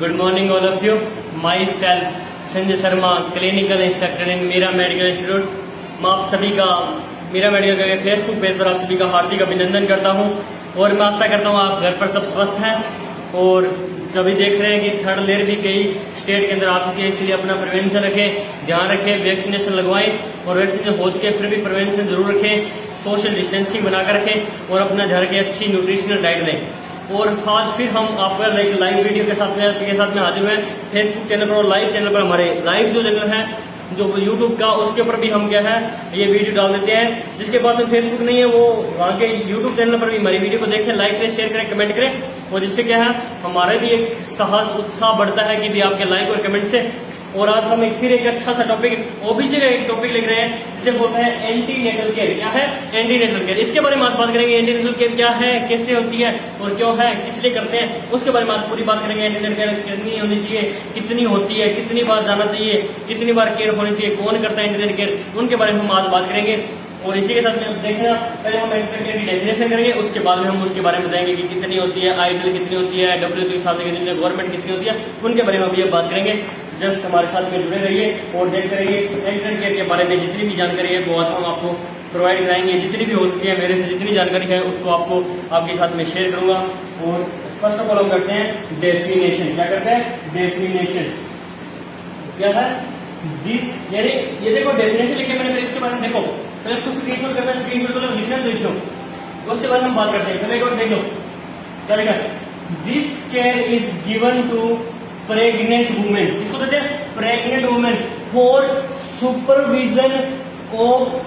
Good morning all of you. Myself Sanjay Sharma, clinical instructor in Meera medical institute. मैं आप सभी का मीरा मेडिकल के फेसबुक पेज पर आप सभी का हार्दिक अभिनंदन करता हूं और मैं आशा करता हूं आप घर पर सब स्वस्थ हैं। और सभी देख रहे हैं कि थर्ड लेयर भी कई स्टेट के अंदर आ चुकी है, इसलिए अपना प्रिवेंशन रखें, ध्यान रखें, वैक्सीनेशन लगवाएं और वैक्सीनेशन हो चुके फिर भी प्रिवेंशन जरूर रखें, सोशल डिस्टेंसिंग बनाकर रखें और अपना ध्यान रखें, अच्छी न्यूट्रिशनल डाइट लें। और आज फिर हम आपका एक लाइव वीडियो के साथ में हाजिर हुए फेसबुक चैनल पर और लाइव चैनल पर। हमारे लाइव जो चैनल है जो यूट्यूब का, उसके ऊपर भी हम क्या है ये वीडियो डाल देते हैं। जिसके पास में फेसबुक नहीं है वो वहाँ के यूट्यूब चैनल पर भी हमारी वीडियो को देखें, लाइक करें, शेयर करें, कमेंट करें। और जिससे क्या है हमारा भी एक साहस उत्साह बढ़ता है कि भी आपके लाइक और कमेंट से। और आज हम फिर एक अच्छा सा टॉपिक ओबीजी का एक टॉपिक लिख रहे हैं जिसे बोलते हैं एंटी नेटल केयर। क्या है एंटी नेटल केयर? इसके बारे में आज बात करेंगे। एंटी नेटल केयर क्या है, कैसे होती है और क्यों है, किस लिए करते हैं, उसके बारे में आज पूरी बात करेंगे। एंटी नेटल केयर कितनी होनी चाहिए, कितनी होती है, कितनी बार जाना चाहिए, कितनी बार केयर होनी चाहिए, कौन करता है एंटी नेटल केयर, उनके बारे में हम आज बात करेंगे। और इसी के साथ में देखना पहले हम एंटी नेटल केयर की डेफिनेशन करेंगे, उसके बाद में हम उसके बारे में बताएंगे कि कितनी होती है, आईएलएल कितनी होती है, डब्ल्यूएचओ के हिसाब से कितनी है, गवर्नमेंट कितनी होती है, उनके बारे में अभी बात करेंगे। जस्ट हमारे साथ में जुड़े रहिए और देखते रहिए। एंटी नेटल केयर के बारे में जितनी भी जानकारी है वो आज हम आपको प्रोवाइड कराएंगे, जितनी भी हो सकती है मेरे से जितनी जानकारी है उसको आपको आपके साथ में शेयर करूंगा। और फर्स्ट ऑफ ऑल हम करते हैं डेफिनेशन। क्या करते हैं? डेफिनेशन क्या है दिस, यानी ये देखो डेफिनेशन लिखे मैंने, इसके बारे में देखो पहले इसको स्क्रीनशॉट करना है, स्क्रीनशॉट को लिखना तो लिख लो, उसके बाद हम बात करते हैं। पहले एक बार देख लो क्या लिखा है। This care is given to pregnant women, इसको कहते हैं pregnant women for supervision of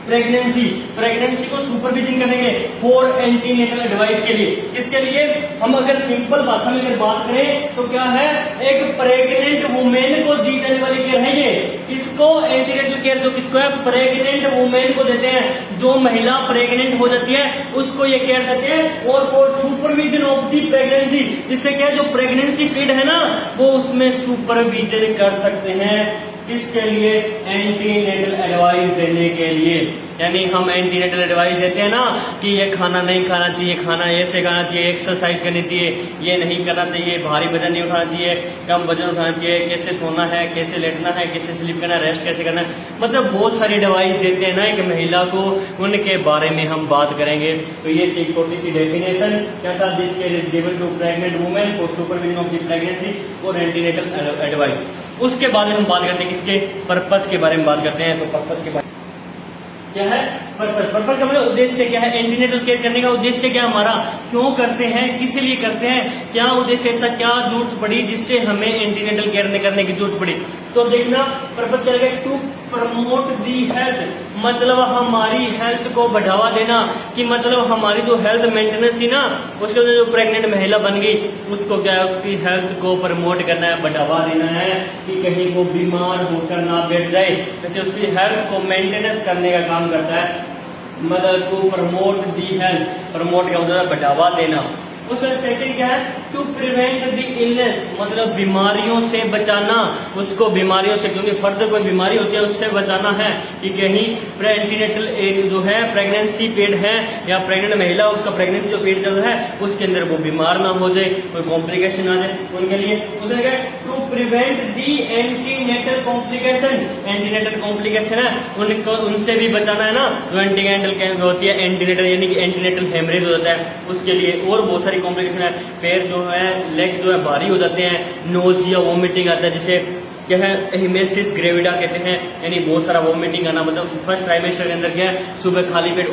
pregnancy, pregnancy को सुपरविजन करेंगे फॉर एंटीनेटल एडवाइस के लिए। किसके लिए? हम अगर सिंपल भाषा में अगर बात करें तो क्या है, एक प्रेग्नेंट वुमेन को दी जाने वाली केयर है ये। किसको? एंटीनेटल केयर जो किसको है? प्रेग्नेंट वुमेन को देते हैं। जो महिला प्रेग्नेंट हो जाती है उसको ये केयर देते हैं। और for supervision of the pregnancy, जिससे क्या जो प्रेगनेंसी पीरियड है ना वो उसमें सुपरविजन कर सकते हैं। किसके लिए? एंटीनेटल एडवाइस देने के लिए। यानी हम एंटीनेटल एडवाइस देते हैं ना कि ये खाना नहीं खाना चाहिए, खाना ऐसे खाना चाहिए, एक्सरसाइज करनी चाहिए, ये नहीं करना चाहिए, भारी वजन नहीं उठाना चाहिए, कम वजन उठाना चाहिए, कैसे सोना है, कैसे लेटना है, कैसे स्लीप करना है, रेस्ट कैसे करना है, मतलब बहुत सारी एडवाइस देते हैं ना एक महिला को, उनके बारे में हम बात करेंगे। तो ये एक छोटी सी डेफिनेशन क्या था, this care is given to pregnant women for supervision of the pregnancy और एंटीनेटल एडवाइस। उसके बाद में हम बात करते हैं किसके? पर्पस के बारे में बात करते हैं। तो पर्पस के बारे क्या है? पर्पस, पर्पस का मतलब उद्देश्य क्या है? एंटीनेटल केयर करने का उद्देश्य क्या हमारा, क्यों करते हैं, किस लिए करते हैं, क्या उद्देश्य, ऐसा क्या जरूरत पड़ी जिससे हमें एंटीनेटल केयर करने की जरूरत पड़ी। तो देखना पर्पस क्या है, टू प्रमोट दी हेल्थ, मतलब हमारी हेल्थ को बढ़ावा देना, कि मतलब हमारी जो हेल्थ मेंटेनेंस थी ना उसके जो प्रेग्नेंट महिला बन गई उसको क्या है उसकी हेल्थ को प्रमोट करना है, बढ़ावा देना है कि कहीं वो बीमार होकर ना बैठ जाए, जैसे उसकी हेल्थ को मेंटेनेंस करने का काम करता है। मतलब to promote the health, promote का मतलब बढ़ावा देना। उसका सेकंड क्या है? टू प्रिवेंट द इलनेस, मतलब बीमारियों से बचाना, उसको बीमारियों से, क्योंकि फर्दर कोई बीमारी होती है उससे बचाना है कि कहीं एंटीनेटल जो है प्रेगनेंसी पीरियड है या प्रेग्नेंट महिला उसका प्रेगनेंसी जो पीरियड चल रहा है उसके अंदर वो बीमार ना हो जाए, कोई कॉम्प्लिकेशन आ जाए उनके लिए। उसका क्या? To prevent the antenatal complication, antenatal complication है उनको, उनसे भी बचाना है ना। जो एंटीनेटल होती है एंटीनेटल यानी कि एंटीनेटल हेमरेज हो जाता है उसके लिए, और बहुत सारी कॉम्प्लिकेशन है। पैर जो है, लेग जो है भारी हो जाते हैं, नोजिया वॉमिटिंग आता है, जिसे क्या है हिमेसिस ग्रेविडा कहते हैं, यानी बहुत सारा वॉमिटिंग आना, मतलब फर्स्ट ट्राइमेस्टर के अंदर क्या है सुबह खाली पेट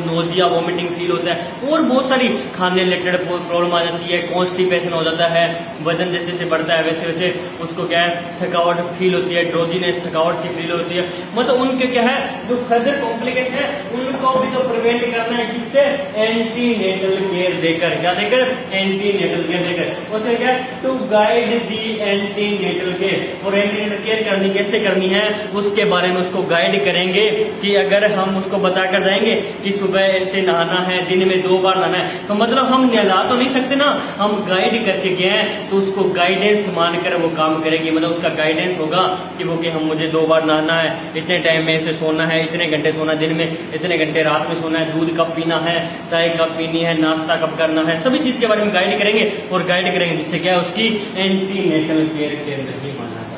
नोजिया वॉमिटिंग फील होता है। और बहुत सारी खाने रिलेटेड प्रॉब्लम आ जाती है, कॉन्स्टिपेशन हो जाता है, वजन जैसे जैसे बढ़ता है वैसे वैसे उसको क्या है थकावट फील होती है, ड्रोजीनेस थकावट सी फील होती है। मतलब उनके क्या है जो फर्दर कॉम्प्लिकेशन है उनको भी तो प्रिवेंट करना है, किससे? एंटीनेटल केयर देकर। क्या देकर? एंटीनेटल केयर देकर। उससे क्या? To guide the antenatal care, और एंटीनेटल केयर करनी कैसे करनी है उसके बारे में उसको गाइड करेंगे कि अगर हम उसको बताकर जाएंगे कि सुबह ऐसे नहाना है, दिन में 2 बार नहाना है, तो मतलब हम नहला तो नहीं सकते ना, हम गाइड करके गए हैं तो उसको गाइडेंस मानकर वो काम करेगी। मतलब उसका गाइडेंस होगा कि वो कि हम मुझे 2 बार नहाना है, इतने टाइम में ऐसे सोना है, इतने घंटे सोना दिन में, इतने घंटे रात में सोना है, दूध कब पीना है, चाय कब पीनी है, नाश्ता कब करना है, सभी चीज के बारे में गाइड करेंगे और गाइड करेंगे जिससे क्या है उसकी एंटीनेटल केयर के अंदर ही माना जाता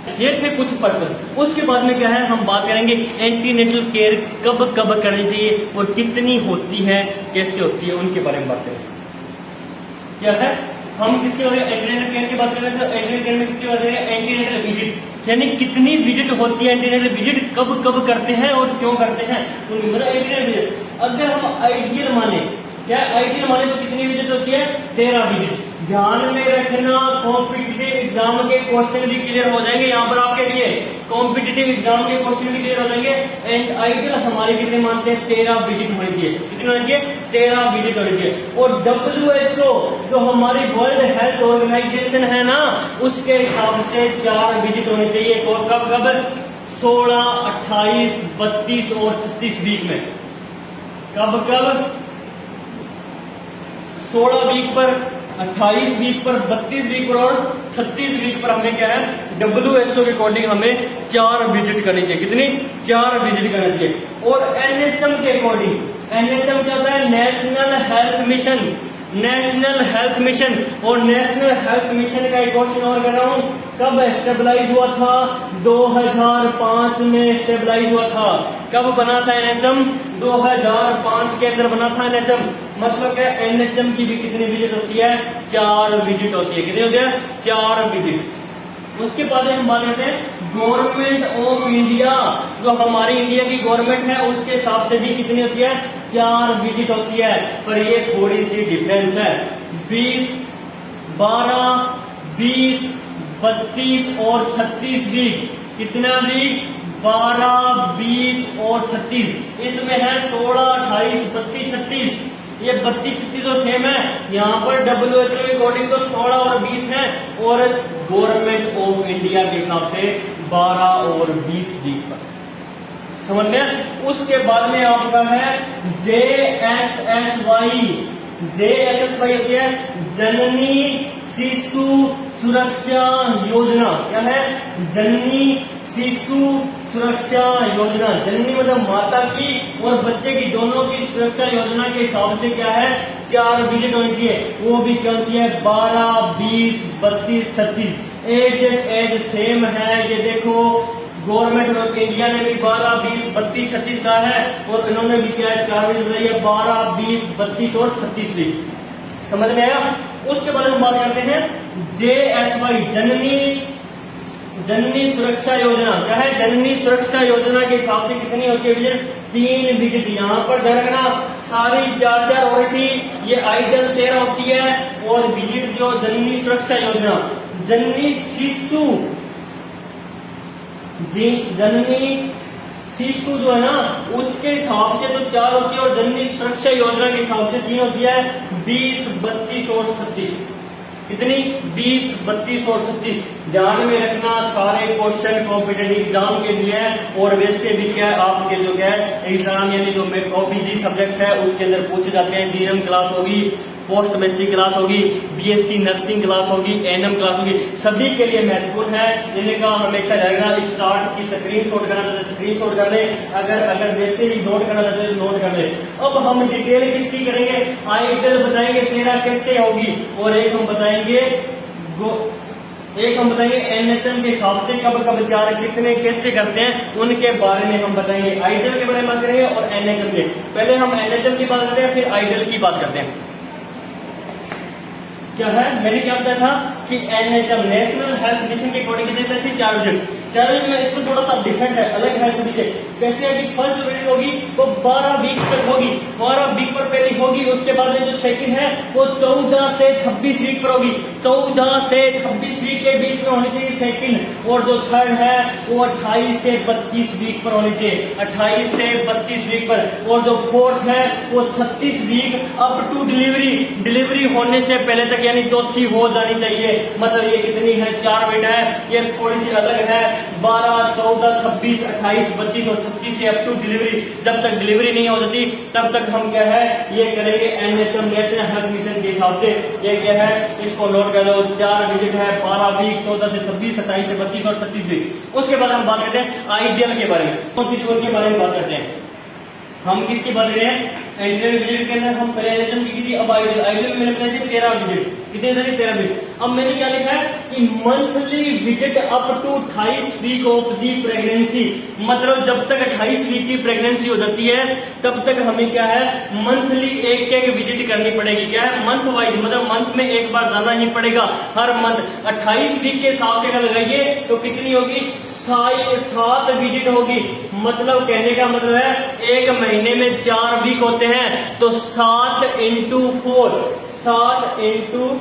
है। ये थे कुछ पर्पज। उसके बाद में क्या है हम बात करेंगे एंटीनेटल केयर कब कब करनी चाहिए और कितनी होती है, कैसे होती है, उनके बारे में बात करेंगे। क्या है हम किसकी बात करें एंटीनेटल केयर की बात कर रहे थे। एंटीनेटल केयर में किसकी बात करेंगे एंटीनेटल विजिट, यानी कितनी विजिट होती है, एंटीनेटल विजिट कब कब करते हैं और क्यों करते हैं उनकी मतलब एंटीनेटल विजिट। अगर हम आइडियल माने, क्या आइडियल माने तो कितनी विजिट होती है 13 विजिट। ध्यान में रखना कॉम्पिटिटिव एग्जाम के क्वेश्चन भी क्लियर हो जाएंगे यहाँ पर आपके लिए, कॉम्पिटिटिव एग्जाम के क्वेश्चन भी क्लियर हो जाएंगे। एंड आइडियल हमारे कितने मानते हैं 13 विजिट होनी चाहिए, कितनी होनी चाहिए 13 विजिट होनी चाहिए। और WHO जो हमारी वर्ल्ड हेल्थ ऑर्गेनाइजेशन है ना उसके हिसाब से 4 विजिट होनी चाहिए। और कब कब 16, 28, 32 और 36 वीक में। कब कब 16 वीक पर, 28 वीक पर, 32 वीक पर और 36 वीक पर हमें क्या है WHO के अकॉर्डिंग हमें 4 विजिट करनी चाहिए। कितनी 4 विजिट करनी चाहिए। और NHM के अकॉर्डिंग, NHM क्या होता है national health mission, national health mission. और नेशनल हेल्थ मिशन का एक क्वेश्चन और कर रहा हूं, कब स्टेबलाइज हुआ था 2005 में स्टेबलाइज हुआ था। कब बना था NHM 2005 के अंदर बना था NHM। मतलब क्या NHM की भी कितनी विजिट होती है 4 विजिट होती है। कितनी होती है 4 विजिट। उसके बाद हम बात करते हैं गवर्नमेंट ऑफ इंडिया, जो हमारी इंडिया की गवर्नमेंट है उसके हिसाब से भी कितनी होती है 4 विजिट होती है। पर ये थोड़ी सी डिफरेंस है 20, 12, 20, 32 और 36 वीक। कितना वीक 12, 20 और 36। इसमें है 16, 28, 32, 36। ये 32, 36 तो सेम है। यहाँ पर WHO के अकॉर्डिंग तो 16 और 20 है और गवर्नमेंट ऑफ इंडिया के हिसाब से 12 और 20 वीक पर। समझ में। उसके बाद में आपका है JSSY। JSSY होती है जननी शिशु सुरक्षा योजना। क्या है जननी शिशु सुरक्षा योजना। जननी मतलब माता की और बच्चे की दोनों की सुरक्षा योजना के हिसाब से क्या है 4 विजिट होनी चाहिए। वो भी कौन सी है 12, 20, 32, 36। एज सेम है। ये देखो गवर्नमेंट ऑफ इंडिया ने भी 12, 20, 32, 36 कहा है और इन्होंने भी क्या है 4 विजिट बताई है 12, 20, 32 और 36 भी। समझ में आया। उसके बाद हम बात करते हैं JSY जननी सुरक्षा योजना। क्या है जननी सुरक्षा योजना के हिसाब से कितनी होती है विजिट 3 विजिट। यहाँ पर रखना सारी 4 हो रही थी, ये आइडियल 13 होती है। और विजिट जो जननी सुरक्षा योजना जननी शिशु जो है ना उसके हिसाब से तो 4 होती है और जननी सुरक्षा योजना के हिसाब से 3 होती है 20, 32 और 36। कितनी 20, 32 और 36। ध्यान में रखना सारे क्वेश्चन कॉम्पिटेटिव एग्जाम के लिए है और वैसे भी क्या है आपके जो क्या है एग्जाम यानी जो OPG सब्जेक्ट है उसके अंदर पूछे जाते हैं। GNM क्लास होगी, पोस्ट बेसिक क्लास होगी, BSc नर्सिंग क्लास होगी, NM क्लास होगी, सभी के लिए महत्वपूर्ण है। इनका हमेशा रहेगा स्टार्ट की स्क्रीनशॉट करना चाहते स्क्रीनशॉट कर ले, अगर वैसे ही नोट करना चाहते तो नोट कर ले। अब हम डिटेल किसकी करेंगे आइडियल बताएंगे 13 कैसे होगी और एक हम बताएंगे NHM के हिसाब से कब कब 4 कितने कैसे करते हैं उनके बारे में हम बताएंगे। आइडियल के बारे में बात करेंगे और NHM के। पहले हम NHM की बात करते हैं फिर आइडियल की बात करते हैं। क्या है मैंने क्या बताया था कि NHM नेशनल हेल्थ मिशन के अकॉर्डिंग कितने थे 4 विजिट। चैलेंज में इसमें थोड़ा सा डिफरेंट है, अलग है सभी से। कैसे है कि फर्स्ट जो विजिट होगी वो 12 वीक तक होगी, 12 वीक पर पहली होगी। उसके बाद में जो सेकंड है वो 14 से 26 वीक पर होगी, 14 से 26 वीक के बीच में होनी चाहिए सेकंड। और जो थर्ड है वो 28 से 32 वीक पर होनी चाहिए, 28 से 32 वीक पर। और जो फोर्थ है वो 36 week up to delivery, delivery होने से पहले तक, यानी चौथी हो जानी चाहिए। मतलब ये कितनी है, 4 वीक है, ये थोड़ी सी अलग है। 12, 14, 26, 28, 32 और 36 से अप टू डिलीवरी। जब तक डिलीवरी नहीं हो जाती तब तक हम क्या है ये करेंगे NHM नेशनल हेल्थ मिशन के हिसाब से। ये क्या है इसको नोट कर लो, 4 विजिट है, 12 वीक, 14 से 26, 27 से 32 और 36 वीक। उसके बाद हम बात करते हैं आइडियल के बारे में, कॉन्स्टिट्यूएंट के बारे में बात करते हैं। हम किसकी बात कर रहे हैं, एंटीरियर विजिट के अंदर हम पहले NHM की थी, अब आइडियल। आइडियल में मैंने बताया थी 13 विजिट, कितने थे 13 विजिट। अब मैंने क्या लिखा है कि monthly visit up to 28 week of the pregnancy. मतलब जब तक 28 वीक की प्रेगनेंसी हो जाती है तब तक हमें क्या है मंथली एक एक विजिट करनी पड़ेगी। क्या है, मंथ वाइज, मतलब मंथ में एक बार जाना ही पड़ेगा हर मंथ। 28 वीक के हिसाब से अगर लगाइए तो कितनी होगी, 7 विजिट होगी। मतलब कहने का मतलब है एक महीने में 4 वीक होते हैं, तो 7 इंटू 4, 7 इंटू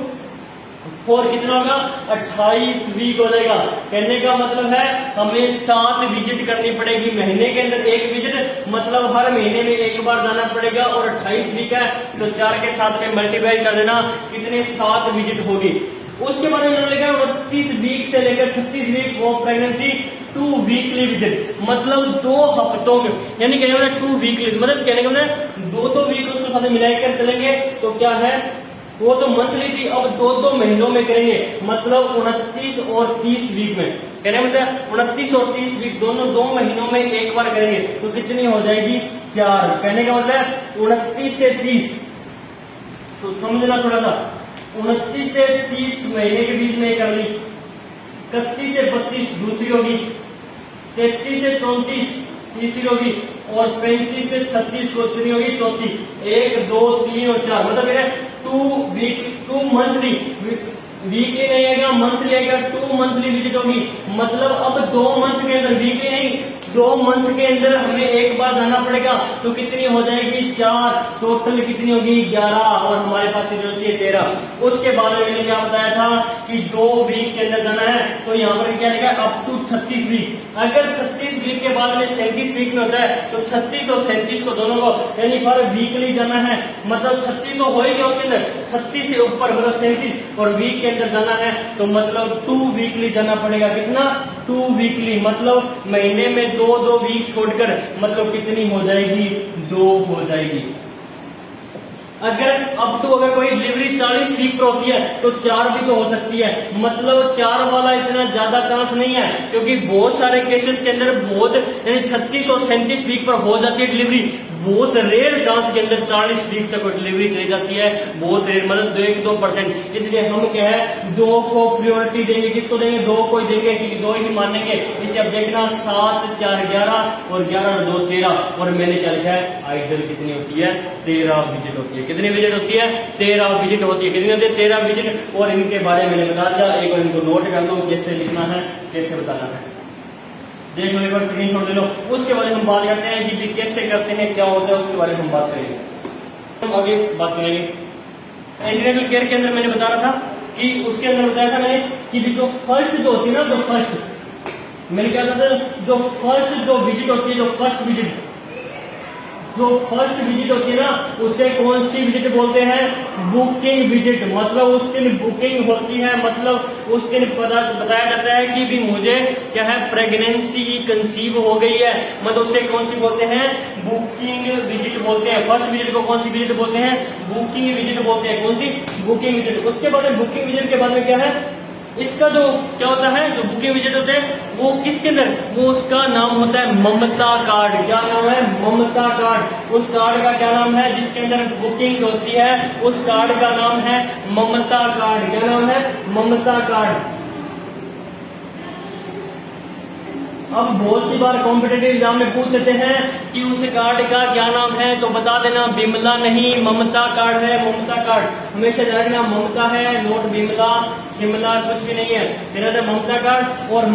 4 कितना होगा, 28 वीक हो जाएगा। कहने का मतलब है हमें 7 विजिट करनी पड़ेगी, महीने के अंदर एक विजिट, मतलब हर महीने में एक बार जाना पड़ेगा। और 28 वीक है तो 4 के साथ में मल्टीप्लाई कर देना, कितने 7 विजिट होगी। उसके बाद इन्होंने लिखा 29 वीक से लेकर 36 वीक वो प्रेगनेंसी 2 वीकली विजिट, मतलब 2 हफ्तों के, यानी कहने का 2 वीकली, मतलब कहने का मतलब 2-2 वीक उसके साथ मिलाकर चलेंगे तो क्या है, वो तो मंथली थी, अब 2-2 महीनों में करेंगे, मतलब 29 और 30 वीक में। कहने मतलब 29 और 30 वीक दोनों 2 महीनों में एक बार करेंगे तो कितनी हो जाएगी, 4। कहने का मतलब 29 से 30, समझना थोड़ा सा, 29 से 30 महीने के बीच में कर ली, 31 से 32 दूसरी होगी, 33 से 34 तीसरी होगी, और 35 से 36 को कितनी होगी, चौथी। 1, 2, 3 और 4, मतलब 2 मंथली, वीकली नहीं आएगा, मंथली आएगा, 2 मंथली विजिट होगी। मतलब अब 2 मंथ के अंदर, वीकली नहीं, 2 मंथ के अंदर हमें एक बार जाना पड़ेगा, तो कितनी हो जाएगी, 4, टोटल कितनी होगी 11, और हमारे पास जो चाहिए 13। उसके बाद में मैंने क्या बताया था कि 2 वीक के अंदर जाना है, तो यहाँ पर क्या लिखा है अप टू 36 वीक। अगर 36 वीक के बाद में 37 वीक में होता है तो 36 और 37 को दोनों को यानी पर वीकली जाना है, मतलब 36 तो हो ही गया उसके अंदर, 36 से ऊपर मतलब 37 और वीक के अंदर जाना है तो मतलब 2 वीकली जाना पड़ेगा। कितना, 2 वीकली, मतलब महीने में 2-2 वीक छोड़कर, मतलब कितनी हो जाएगी, 2 हो जाएगी। अगर अप टू अगर कोई डिलीवरी 40 वीक पर होती है तो 4 भी तो हो सकती है, मतलब 4 वाला इतना ज्यादा चांस नहीं है, क्योंकि बहुत सारे केसेस के अंदर बहुत यानी 36 और 37 वीक पर हो जाती है डिलीवरी। बहुत रेयर चांस के अंदर 40 वीक तक डिलीवरी चली जाती है, बहुत रेयर, मतलब 1-2%। इसलिए हम क्या है 2 को प्रायोरिटी देंगे, किसको देंगे, 2 को ही देंगे, क्योंकि 2 ही मानेंगे। इसे अब देखना 7, 4, 11 और 11 और 2, 13। और मैंने क्या लिखा है, आइडियल कितनी होती है, 13 विजिट होती है। कितनी विजिट होती है, 13 विजिट होती है। कितनी होती है, 13 विजिट। और इनके बारे में मैंने बता दिया, एक बार इनको नोट कर लो, कैसे लिखना है, कैसे बताना है, देख लो, एक बार स्क्रीन शॉट ले लो। उसके बारे में हम बात करते हैं कि कैसे करते हैं, क्या होता है, उसके बारे में हम बात करेंगे, हम आगे बात करेंगे। एंटीनेटल केयर के अंदर मैंने बता रहा था कि उसके अंदर बताया था मैंने कि जो फर्स्ट जो होती है ना, जो फर्स्ट मैंने क्या था, जो फर्स्ट जो विजिट होती है, जो फर्स्ट विजिट होती है ना, उसे कौन सी विजिट बोलते हैं, बुकिंग विजिट। मतलब उस दिन बुकिंग होती है, मतलब उस दिन बताया जाता है कि भी मुझे क्या है, प्रेगनेंसी कंसीव हो गई है, मतलब उसे कौन सी बोलते हैं, बुकिंग विजिट बोलते हैं। फर्स्ट विजिट को कौन सी विजिट बोलते हैं, बुकिंग विजिट बोलते हैं। कौन सी, बुकिंग विजिट। उसके बाद बुकिंग विजिट के बाद में क्या है, इसका जो क्या होता है, जो बुकिंग विजिट होते हैं वो किसके अंदर, वो उसका नाम होता है ममता कार्ड। क्या नाम है, ममता कार्ड। उस कार्ड का क्या नाम है जिसके अंदर बुकिंग होती है, उस कार्ड का नाम है ममता कार्ड। क्या नाम है, ममता कार्ड। अब बहुत सी बार कॉम्पिटेटिव एग्जाम में पूछ लेते हैं कि उस कार्ड का क्या नाम है, तो बता देना बिमला नहीं, ममता कार्ड है, ममता कार्ड। हमेशा ध्यान रखना, ममता है, नोट बिमला, शिमला कुछ भी नहीं है, मेरा था ममता कार्ड। और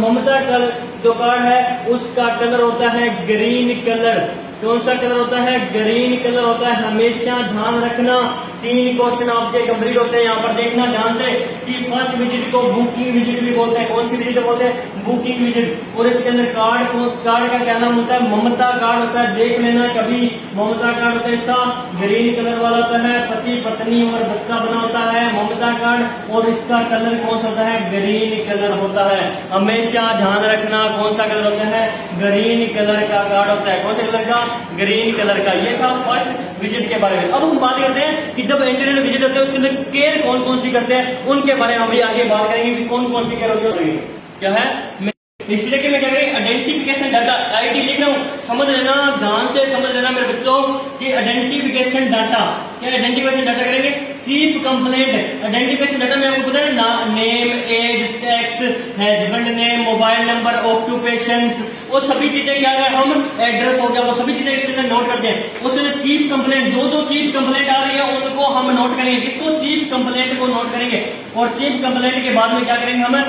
जो कार्ड है उसका कलर होता है ग्रीन कलर। कौन सा कलर होता है? ग्रीन कलर होता है। हमेशा ध्यान रखना 3 क्वेश्चन आपके कंप्लीट होते हैं। यहाँ पर देखना ध्यान से कि फर्स्ट विजिट को बुकिंग विजिट भी बोलते हैं। कौन सी विजिट बोलते हैं? Booking visit. और इसके अंदर कार्ड का क्या नाम होता है? ममता कार्ड होता है। देख लेना कभी, ममता कार्ड होता है इसका ग्रीन कलर वाला होता है। पति पत्नी और बच्चा बना होता है ममता कार्ड। और इसका कलर कौन सा होता है? ग्रीन कलर होता है। हमेशा ध्यान रखना कौन सा कलर होता है? ग्रीन कलर का कार्ड होता है। कौन से कलर का? ग्रीन कलर का। ये था फर्स्ट विजिट के बारे में। अब हम बात करते हैं कि जब इंटरनेट विजिट होते हैं उसके अंदर केयर कौन कौन सी करते हैं, उनके बारे में हम आगे बात करेंगे कि कौन कौन सी केयर होती है। क्या है इसलिए कि मैं क्या करेंगे आइडेंटिफिकेशन डाटा आईडी लिख रहा हूं, समझ लेना, ध्यान से समझ लेना मेरे बच्चों कि आइडेंटिफिकेशन डाटा क्या आइडेंटिफिकेशन डाटा करेंगे? Chief complaint. आइडेंटिफिकेशन डाटा में आपको पता है ना, name, age, sex, husband name, mobile number, occupations, वो सभी चीजें क्या है, हम एड्रेस हो गया, वो सभी चीजें इसके अंदर नोट करते हैं। उसके अंदर चीफ कंप्लेंट, जो चीफ कंप्लेंट आ रही है उनको हम नोट करेंगे। किसको? चीफ कंप्लेंट को नोट करेंगे। और चीफ कंप्लेंट के बाद में क्या करेंगे हम?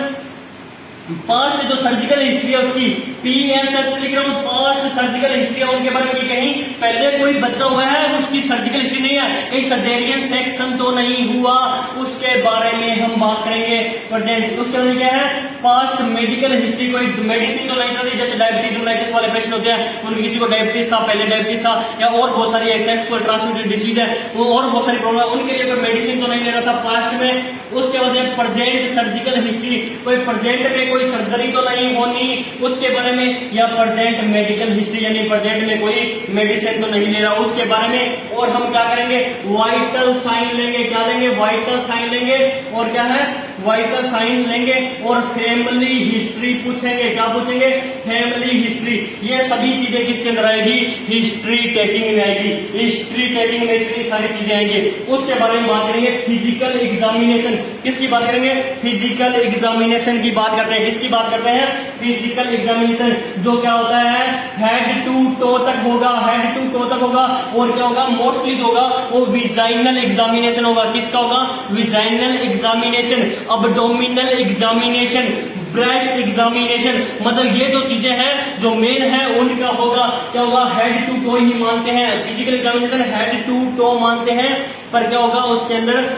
पास्ट जो सर्जिकल हिस्ट्री है उसकी पीएम सर्च लिख रहा हूं, पास्ट सर्जिकल हिस्ट्री है उनके बारे में। कहीं पहले कोई बच्चा हुआ है उसकी सर्जिकल हिस्ट्री नहीं है, कहीं सर्जेरियन सेक्शन तो नहीं हुआ, उसके बारे में हम बात करेंगे। प्रेजेंट उसके अंदर क्या है? पास्ट मेडिकल हिस्ट्री, कोई मेडिसिन तो नहीं चलती, जैसे डायबिटीज मेलाइटिस वाले पेशेंट होते हैं, उनके किसी को डायबिटीज था, पहले डायबिटीज था, या और बहुत सारी सेक्सुअल ट्रांसमिटेड डिसीज है, वो और बहुत सारी प्रॉब्लम है, उनके लिए कोई मेडिसिन तो नहीं ले रहा था पास्ट में। उसके बाद प्रेजेंट सर्जिकल हिस्ट्री, कोई प्रेजेंट में कोई सर्जरी तो नहीं होनी उसके बारे में, या प्रेजेंट मेडिकल हिस्ट्री यानी प्रेजेंट में कोई मेडिसिन तो नहीं ले रहा उसके बारे में। और हम क्या करेंगे? वाइटल साइन लेंगे। क्या लेंगे? वाइटल साइन लेंगे। और क्या है? वाइटल साइन लेंगे। और फैमिली हिस्ट्री पूछेंगे। क्या पूछेंगे? Family history. ये सभी चीजें किसके अंदर आएगी? हिस्ट्री टेकिंग में आएगी। हिस्ट्री टेकिंग में इतनी सारी चीजें आएंगी। उसके बारे में बात करेंगे फिजिकल एग्जामिनेशन। किसकी बात करेंगे? फिजिकल एग्जामिनेशन की बात करते हैं। किसकी बात करते हैं? फिजिकल एग्जामिनेशन, जो क्या होता है? हेड टू टो तक होगा। हेड टू टो तक होगा। और क्या होगा? मोस्टली जो होगा वो विजाइनल एग्जामिनेशन होगा। किसका होगा? Vaginal examination, abdominal examination, breast examination. मतलब ये जो चीजें हैं जो मेन है उनका होगा। क्या होगा? हेड टू टो ही मानते हैं। Physical examination head to toe मानते हैं, पर क्या होगा उसके अंदर?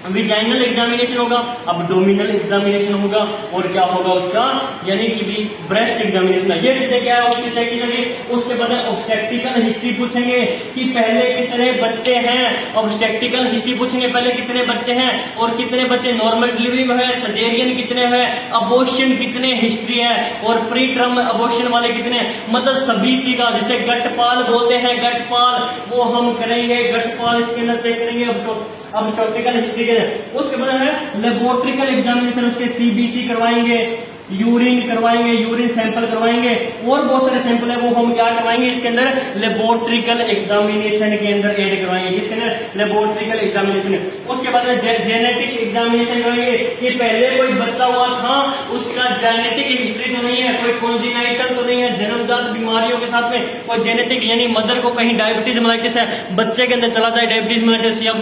विजाइनल एग्जामिनेशन होगा, अब्डोमिनल एग्जामिनेशन होगा, और क्या होगा उसका? यानी कि भी ब्रेस्ट एग्जामिनेशन। ये चीजें क्या है उसकी चेक की जाएगी। उसके बाद ऑब्स्टेट्रिकल हिस्ट्री पूछेंगे कि पहले कितने बच्चे हैं। ऑब्स्टेट्रिकल हिस्ट्री पूछेंगे पहले कितने बच्चे हैं, और कितने बच्चे नॉर्मल डिलीवरी में है, सर्जेरियन कितने हैं, अबॉर्शन कितने हिस्ट्री है, और प्री टर्म अबॉर्शन वाले कितने। मतलब सभी चीज जिसे गटपाल बोलते हैं, गटपाल वो हम करेंगे। गटपाल इसके अंदर चेक करेंगे ऑब्स्टेट्रिकल हिस्ट्री के। उसके बाद है लेबोरेटरिकल एग्जामिनेशन, उसके सीबीसी करवाएंगे, यूरिन करवाएंगे, यूरिन सैंपल करवाएंगे, और बहुत सारे सैंपल है वो हम क्या करवाएंगे इसके अंदर? लेबोरेटरिकल एग्जामिनेशन के अंदर ऐड करवाएंगे। किसके अंदर? लेबोरेटरिकल एग्जामिनेशन। उसके बाद में जेनेटिक एग्जामिनेशन करेंगे कि पहले कोई बच्चा हुआ था उसका जेनेटिक हिस्ट्री तो नहीं है, कोई कॉन्जेनाइटल तो नहीं है, जन्मजात बीमारियों के साथ में कोई जेनेटिक, यानी मदर को कहीं डायबिटीज मेलाइटिस है, बच्चे के अंदर चला जाए डायबिटीज मेलाइटिस, या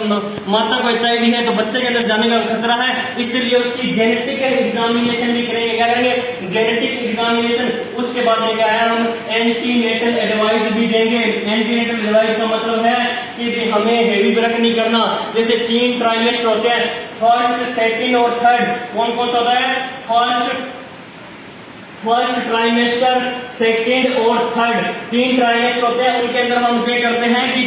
माता को HIV है तो बच्चे के अंदर जाने का खतरा है, इसलिए उसकी जेनेटिक एग्जामिनेशन भी करेंगे। क्या जेनेटिक एग्जामिनेशन। उसके बाद में क्या है? हम एंटीनेटल एडवाइस भी देंगे। एंटीनेटल एडवाइस का मतलब है कि हमें हेवी वर्क नहीं करना। जैसे 3 ट्राइमेस्टर होते हैं, फर्स्ट, सेकंड और थर्ड। कौन कौन सा होता है? फर्स्ट ट्राइमेस्टर, सेकेंड और थर्ड, 3 ट्राइमेस्टर होते हैं। उनके अंदर हम चेक करते हैं कि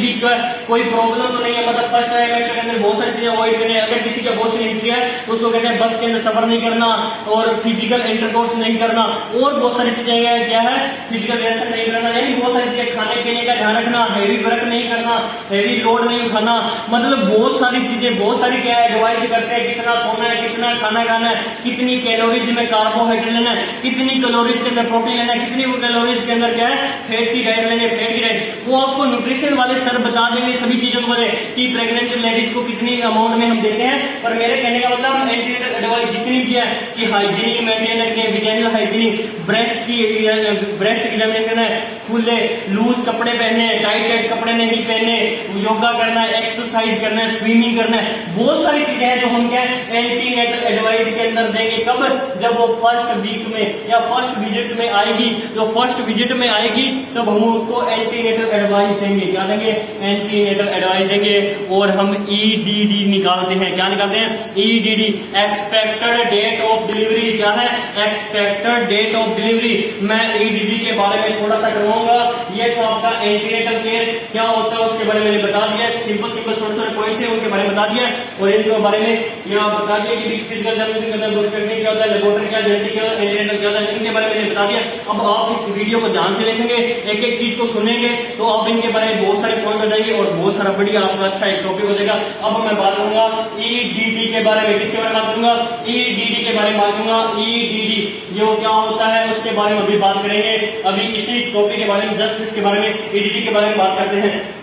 कोई प्रॉब्लम तो नहीं है। मतलब फर्स्ट ट्राइमेस्टर के अंदर बहुत सारी चीजें अवॉइड करें। अगर किसी का अबॉर्शन हिस्ट्री है तो उसको कहते हैं बस के अंदर सफर नहीं करना, और फिजिकल इंटरकोर्स नहीं करना, और बहुत सारी चीजें क्या है? फिजिकल रिलेशन नहीं करना, यानी बहुत सारी चीजें, खाने पीने का ध्यान रखना, हेवी वर्क नहीं करना, हेवी लोड नहीं उठाना। मतलब बहुत सारी चीजें, बहुत सारी क्या है एडवाइस करते हैं, कितना सोना है, कितना खाना खाना है, कितनी कैलोरीज में कार्बोहाइड्रेट लेना है, कितनी कैलोरीज के अंदर प्रोटीन लेना है, कितनी कैलोरीज के अंदर क्या है फैटी डाइट लेनी है। फैटी डाइट वो आपको न्यूट्रिशन वाले सर बता देंगे सभी चीजों को कि प्रेग्नेंट लेडीज को कितनी अमाउंट में हम देते हैं। पर मेरे कहने का मतलब एंटीनेटल एडवाइस जितनी भी है कि हाइजीनिक मेंटेन रखनी है, विजाइनल हाइजीनिक, ब्रेस्ट की एग्जामिनेशन है, खुले लूज कपड़े पहने, टाइट कपड़े नहीं पहने, योगा करना है, एक्सरसाइज करना है, स्विमिंग करना है, बहुत सारी चीजें हैं जो हम क्या एंटीनेटल एडवाइस के अंदर देंगे। कब? जब वो फर्स्ट वीक में या फर्स्ट विजिट में आएगी, जो फर्स्ट विजिट में आएगी तब हम उसको एंटीनेटल एडवाइस देंगे। क्या देंगे? एंटीनेटल एडवाइस देंगे। और हम ईडीडी निकालते हैं। क्या निकालते हैं? EDD, expected date of delivery. क्या है? Expected date of delivery. मैं ईडीडी के बारे में थोड़ा सा करवाऊंगा। ये तो आपका एंटीनेटल केयर क्या होता है उसके बारे में मैंने बता दिया। सिंपल सिंपल छोटे छोटे पॉइंट थे उनके बारे में बता दिया। और इनके बारे में यहाँ बता दिया कि फिजिकल जनरेशन क्या होता है, लेबोरेटरी क्या, जेनेटिक क्या, एंटीनेटल क्या होता है, इनके बारे में मैंने बता दिया। अब आप इस वीडियो को ध्यान से देखेंगे, एक एक चीज को सुनेंगे तो आप इनके बारे में बहुत सारे पॉइंट बताएंगे और बहुत सारा बढ़िया आपका अच्छा एक टॉपिक हो जाएगा। अब मैं बात करूंगा ईडीडी के बारे में। किसके बारे में बात करूंगा? ईडीडी के बारे में बात करूंगा। ईडीडी ये क्या होता है उसके बारे में अभी बात करेंगे। अभी इसी टॉपिक के बारे में जस्ट इसके बारे में ईडीडी के बारे में बात करते हैं।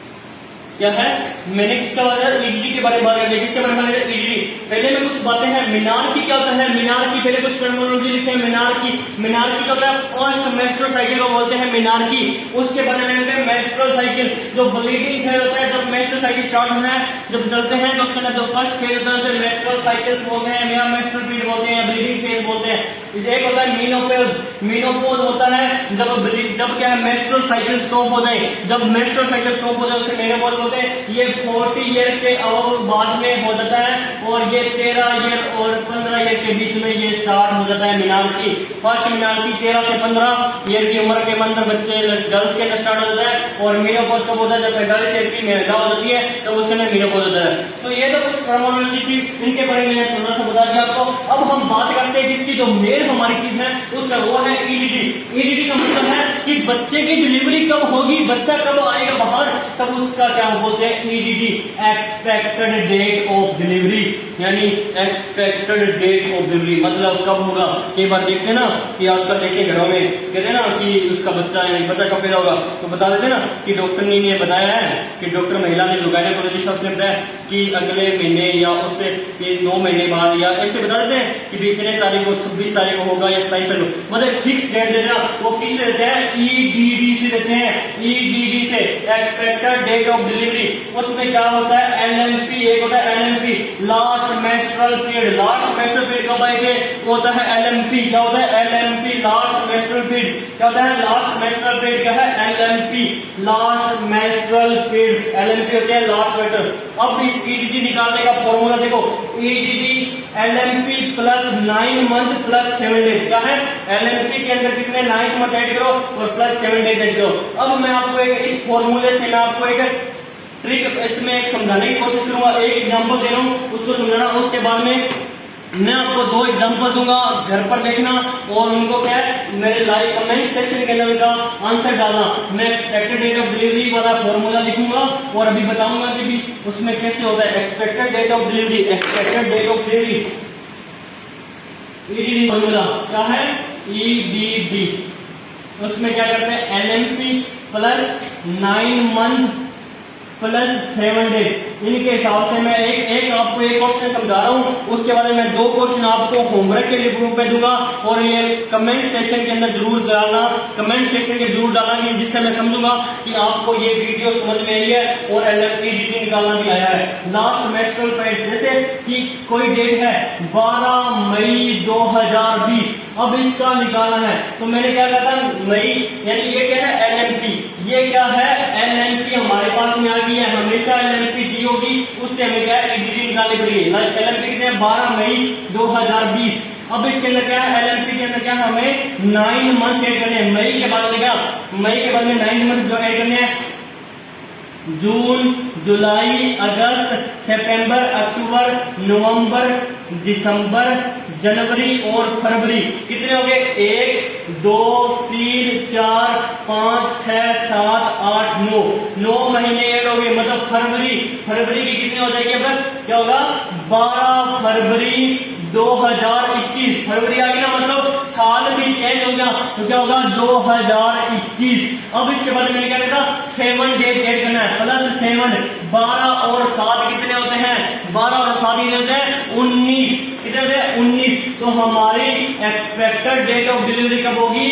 क्या है? मैंने किसका बात किया? ईडीडी के बारे में बात करते हैं। किसके बारे में बात करते हैं? ईडीडी। पहले में कुछ बातें हैं। मिनार्की क्या होता है? मिनार्की पहले कुछ टर्मिनोलॉजी लिखते हैं। मिनार्की क्या होता है? फर्स्ट मेंस्ट्रुअल साइकिल को बोलते हैं मिनार्की। उसके बाद में कहते हैं मेंस्ट्रुअल साइकिल, जो ब्लीडिंग फेज होता है। जब मेंस्ट्रुअल साइकिल स्टार्ट होना है, जब चलते हैं तो उसके अंदर जो फर्स्ट फेज होता है उसे मेंस्ट्रुअल साइकिल्स बोलते हैं या मेंस्ट्रुअल पीरियड बोलते हैं या ब्लीडिंग फेज बोलते हैं। एक होता है मीनोपॉज। मीनोपॉज होता है जब क्या है मेंस्ट्रुअल साइकिल स्टॉप हो जाए। जब मेंस्ट्रुअल साइकिल स्टॉप हो जाए उसे मेनोपॉज बोलते हैं। ये 40 ईयर के अब बाद में हो जाता है और ये 13 ईयर और 15 ईयर के बीच में ये स्टार्ट हो जाता है मिनार्की। फर्स्ट मिनार्की 13 से 15 ईयर की उम्र के अंदर बच्चे गर्ल्स के अंदर स्टार्ट हो जाता है। और मीनोपॉज कब होता है? जब 45 ईयर की महिला हो जाती है तब उसके अंदर मीनोपॉज होता है। तो ये तो कुछ टर्मिनोलॉजी थी, इनके बारे में थोड़ा सा बता दिया आपको। अब हम बात करते हैं जिसकी जो मेन हमारी चीज है उसका वो है ईडीडी। ईडीडी का मतलब है कि बच्चे की डिलीवरी कब होगी, बच्चा कब आएगा बाहर, तब उसका क्या बोलते हैं? EDD, expected date of delivery. यानी एक्सपेक्टेड डेट ऑफ डिलीवरी मतलब कब होगा। कई बार देखते ना कि आजकल देखते घरों में कहते हैं ना कि उसका बच्चा कब पैदा होगा, तो बता देते ना कि डॉक्टर ने ये बताया है कि डॉक्टर महिला ने जो गायनेकोलॉजिस्ट उसने बताया कि अगले महीने या उससे 9 महीने बाद, या ऐसे बता देते हैं कि इतने तारीख को 26 तारीख को होगा या 27 तारीख को, मतलब फिक्स डेट देते हैं। वो किससे देते हैं? ईडीडी से देते हैं। ईडीडी से, एक्सपेक्टेड डेट ऑफ डिलीवरी। उसमें क्या होता है? एलएमपी। एक होता है LMP, last menstrual period. Last menstrual period कब आएंगे? होता है एलएमपी। क्या होता है? LMP, last menstrual period. क्या होता है? लास्ट मेंस्ट्रुअल पीरियड क्या है? LMP, last menstrual period. LMP होते हैं लास्ट मेंस्ट्रुअल। अब इस ईडीडी निकालने का फॉर्मूला देखो, EDD LMP plus 9 month plus 7 days. क्या है? एलएमपी के अंदर कितने 9 मंथ ऐड करो और प्लस 7 डेज ऐड करो। अब मैं आपको इस फॉर्मूले से मैं आपको एक ट्रिक इसमें एक समझाने की कोशिश करूंगा। एक एग्जांपल दे रहा हूं, उसको समझाना। उसके बाद में मैं आपको 2 एग्जांपल दूंगा, घर पर देखना और उनको क्या है मेरे लाइव कमेंट सेक्शन के अंदर उनका आंसर डालना। मैं एक्सपेक्टेड डेट ऑफ डिलीवरी वाला फॉर्मूला लिखूंगा और अभी बताऊंगा कि भी उसमें कैसे होता है। Expected date of delivery, expected date of delivery, EDD formula क्या है? ईडीडी। उसमें क्या करते हैं? LMP plus 9 month plus 7 days. इनके हिसाब से मैं एक आपको एक क्वेश्चन समझा रहा हूँ, उसके बाद में 2 क्वेश्चन आपको होमवर्क के लिए ग्रुप में दूंगा और ये कमेंट सेक्शन के अंदर जरूर डालना, कमेंट सेक्शन के जरूर डालना जिससे मैं समझूंगा कि आपको ये वीडियो समझ में आई है और एलएमपी निकालना भी आया है। लास्ट मेंस्ट्रुअल पीरियड, जैसे कि कोई डेट है 12 मई 2020, अब इसका निकालना है तो मैंने क्या कहा था? मई, यानी ये क्या है? एलएमपी। ये क्या है? एलएमपी हमारे पास में आ गई है, हमेशा एलएमपी दी होगी, उससे हमें क्या है? ईडीडी निकालनी पड़ेगी। लास्ट एलएमपी कितने? 12 मई 2020। अब इसके अंदर क्या है? एलएमपी के अंदर क्या हमें 9 मंथ ऐड करने हैं। मई के बाद में क्या? मई के बाद में 9 मंथ जो ऐड करने हैं, जून, जुलाई, अगस्त, सितंबर, अक्टूबर, नवंबर, दिसंबर, जनवरी और फरवरी। कितने हो गए? 1 2 3 4 5 6 7 8 9 महीने ऐड हो गए। मतलब फरवरी की कितनी हो जाएगी? अब क्या होगा? 12 फरवरी 2021। फरवरी आ गई ना, मतलब साल भी चेंज हो गया तो क्या होगा? 2021। अब इसके बाद मैंने क्या कहता? 7 डेट ऐड करना है, प्लस 7। 12 और 7 कितने होते हैं? 12 और 7 कितने होते हैं? 19। कितने होते हैं? 19। तो हमारी एक्सपेक्टेड डेट ऑफ डिलीवरी कब होगी?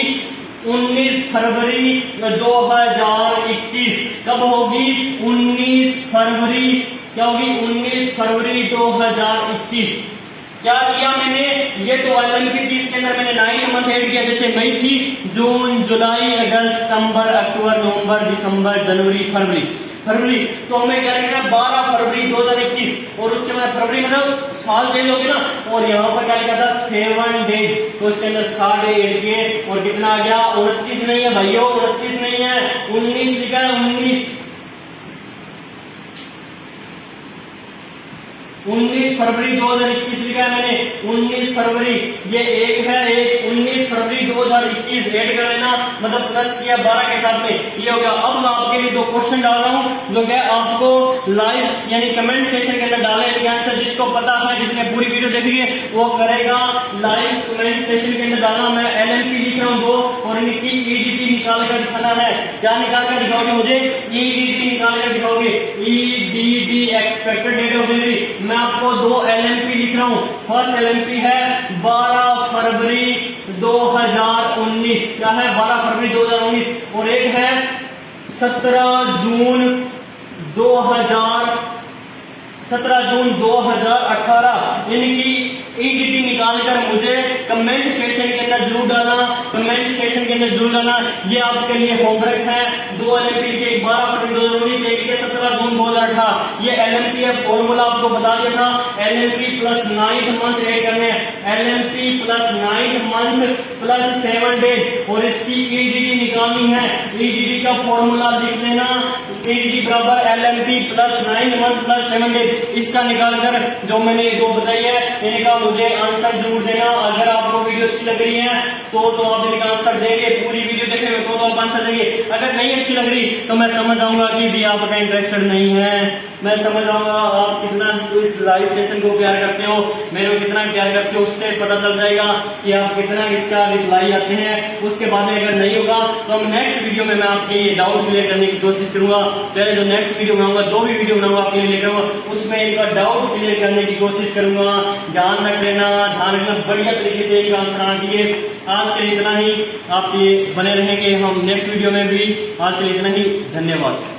19 फरवरी 2021। कब होगी? 19 फरवरी, क्या होगी? 19 फरवरी 2021। क्या किया मैंने? ये तो LMP थी, इसके अंदर मैंने 9 मंथ ऐड किया। जैसे मई थी, जून, जुलाई, अगस्त, सितंबर, अक्टूबर, नवंबर, दिसंबर, जनवरी, फरवरी। तो हमें क्या लिखना है? 12 फरवरी 2021। और उसके बाद फरवरी मतलब साल चेंज हो गया ना, और यहाँ पर क्या लिखा था? 7 डेज। तो उसके अंदर 7 डे ऐड किए और कितना आ गया? 29 नहीं है भाइयों, 29 नहीं है, 19 लिखा है। 19 फरवरी 2021 लिखा है मैंने। 19 फरवरी, ये एक है, एक 19 फरवरी 2021 ऐड कर लेना, मतलब प्लस किया 12 के साथ में, ये हो गया। अब मैं आपके लिए 2 क्वेश्चन डाल रहा हूं, जो क्या आपको लाइव यानी कमेंट सेशन के अंदर डालने के आंसर जिसको पता है, जिसने पूरी वीडियो देखी है, वो करेगा। लाइव कमेंट सेशन के अंदर डालना। मैं LMP लिख रहा हूँ 2 और इनकी EDD निकाल कर दिखाना है। क्या निकाल कर दिखाओगे मुझे? EDD निकाल कर दिखाओगे। EDD expected date of delivery. मैं आपको 2 LMP लिख रहा हूं। फर्स्ट LMP है 12 फरवरी 2019। क्या है? 12 फरवरी 2019। और एक है 17 जून 2018। इनकी EDD निकालकर मुझे कमेंट सेशन के अंदर जरूर डालना, कमेंट सेशन के अंदर जरूर डालना। ये आपके लिए होमवर्क है। 2 LMP के, 12 फरवरी 2019, एक के 17 जून 2018। ये LMP है, फॉर्मूला आपको बता दिया था। LMP plus 9th month add करने हैं। LMP plus 9th month plus 7 days, और इसकी EDD निकालनी है। EDD का फॉर्मूला लिख देना। EDD बराबर LMP plus 9th month plus 7 days. इसका निकालकर जो मैंने 2 बताई है, इनका मुझे आंसर जरूर देना। अगर आपको वीडियो अच्छी लग रही है तो आप इनका आंसर देंगे। पूरी वीडियो देखेंगे तो आप आंसर देंगे। अगर नहीं अच्छी लग रही तो मैं समझ जाऊंगा कि भी आपका इंटरेस्टेड नहीं है। मैं समझ जाऊंगा आप कितना इस लाइव सेशन को प्यार करते हो, मेरे को कितना प्यार करते हो, उससे पता चल जाएगा कि आप कितना इसका रिप्लाई आते हैं। उसके बाद में अगर नहीं होगा तो हम नेक्स्ट वीडियो में मैं आपके ये डाउट क्लियर करने की कोशिश करूंगा। पहले जो नेक्स्ट वीडियो बनाऊंगा, जो भी वीडियो बनाऊंगा आपके लिए लेकर उसमें इनका डाउट क्लियर करने की कोशिश करूंगा। ध्यान रख लेना, ध्यान रखना, बढ़िया तरीके से इनका आंसर आना चाहिए। आज के लिए इतना ही। आप ये बने रहेंगे हम नेक्स्ट वीडियो में भी। आज के लिए इतना ही, धन्यवाद।